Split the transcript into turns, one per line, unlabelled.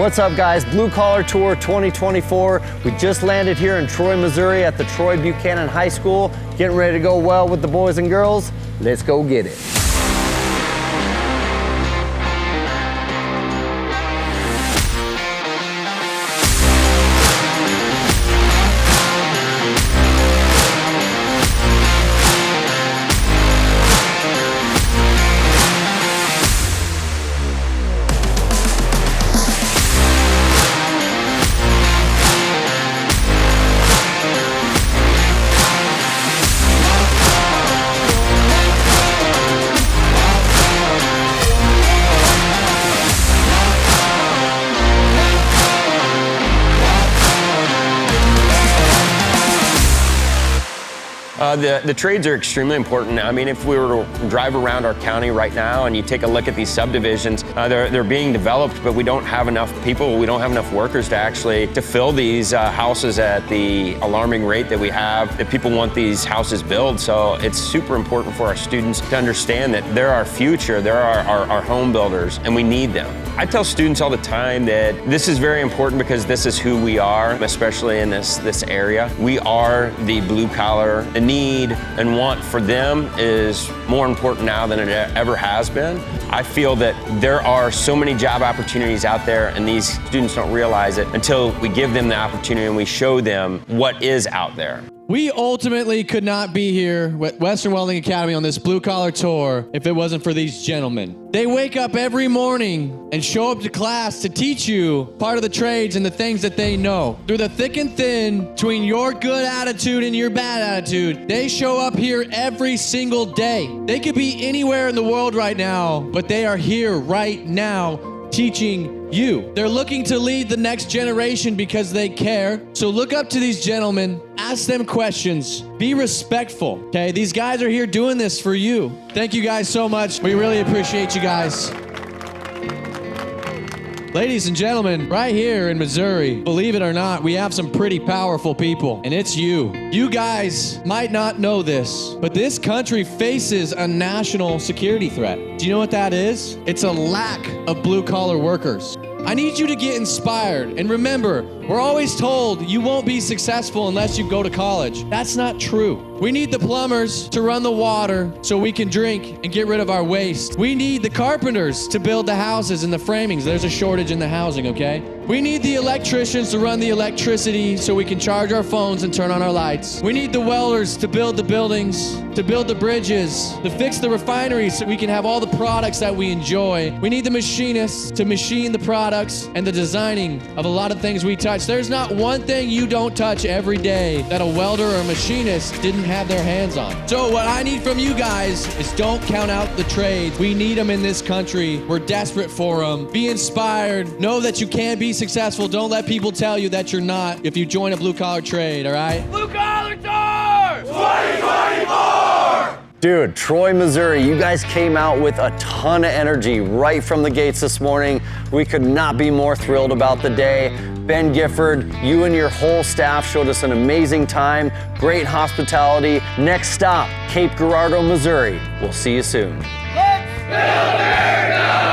What's up, guys? Blue Collar Tour 2024. We just landed here in Troy, Missouri at the Troy Buchanan High School. Getting ready to go well with the boys and girls. Let's go get it.
The trades are extremely important. I mean, if we were to drive around our county right now and you take a look at these subdivisions, they're being developed, but we don't have enough people, we don't have enough workers to fill these houses at the alarming rate that we have, that people want these houses built. So it's super important for our students to understand that they're our future, they're our home builders, and we need them. I tell students all the time that this is very important because this is who we are, especially in this area. We are the blue collar. The need and want for them is more important now than it ever has been. I feel that there are so many job opportunities out there, and these students don't realize it until we give them the opportunity and we show them what is out there.
We ultimately could not be here with Western Welding Academy on this blue collar tour if it wasn't for these gentlemen. They wake up every morning and show up to class to teach you part of the trades and the things that they know. Through the thick and thin, between your good attitude and your bad attitude, they show up here every single day. They could be anywhere in the world right now, but they are here right now teaching you. They're looking to lead the next generation because they care. So look up to these gentlemen, ask them questions, be respectful, okay? These guys are here doing this for you. Thank you guys so much. We really appreciate you guys. Ladies and gentlemen, right here in Missouri, believe it or not, we have some pretty powerful people, and it's you. You guys might not know this, but this country faces a national security threat. Do you know what that is? It's a lack of blue-collar workers. I need you to get inspired. And remember, we're always told you won't be successful unless you go to college. That's not true. We need the plumbers to run the water so we can drink and get rid of our waste. We need the carpenters to build the houses and the framings. There's a shortage in the housing, okay? We need the electricians to run the electricity so we can charge our phones and turn on our lights. We need the welders to build the buildings, to build the bridges, to fix the refineries so we can have all the products that we enjoy. We need the machinists to machine the products and the designing of a lot of things we touch. There's not one thing you don't touch every day that a welder or a machinist didn't have their hands on. So what I need from you guys is don't count out the trades. We need them in this country. We're desperate for them. Be inspired. Know that you can be successful. Don't let people tell you that you're not if you join a blue-collar trade, all right?
Blue Collar Tour 2024!
Dude, Troy, Missouri, you guys came out with a ton of energy right from the gates this morning. We could not be more thrilled about the day. Ben Gifford, you and your whole staff showed us an amazing time, great hospitality. Next stop, Cape Girardeau, Missouri. We'll see you soon.
Let's build America!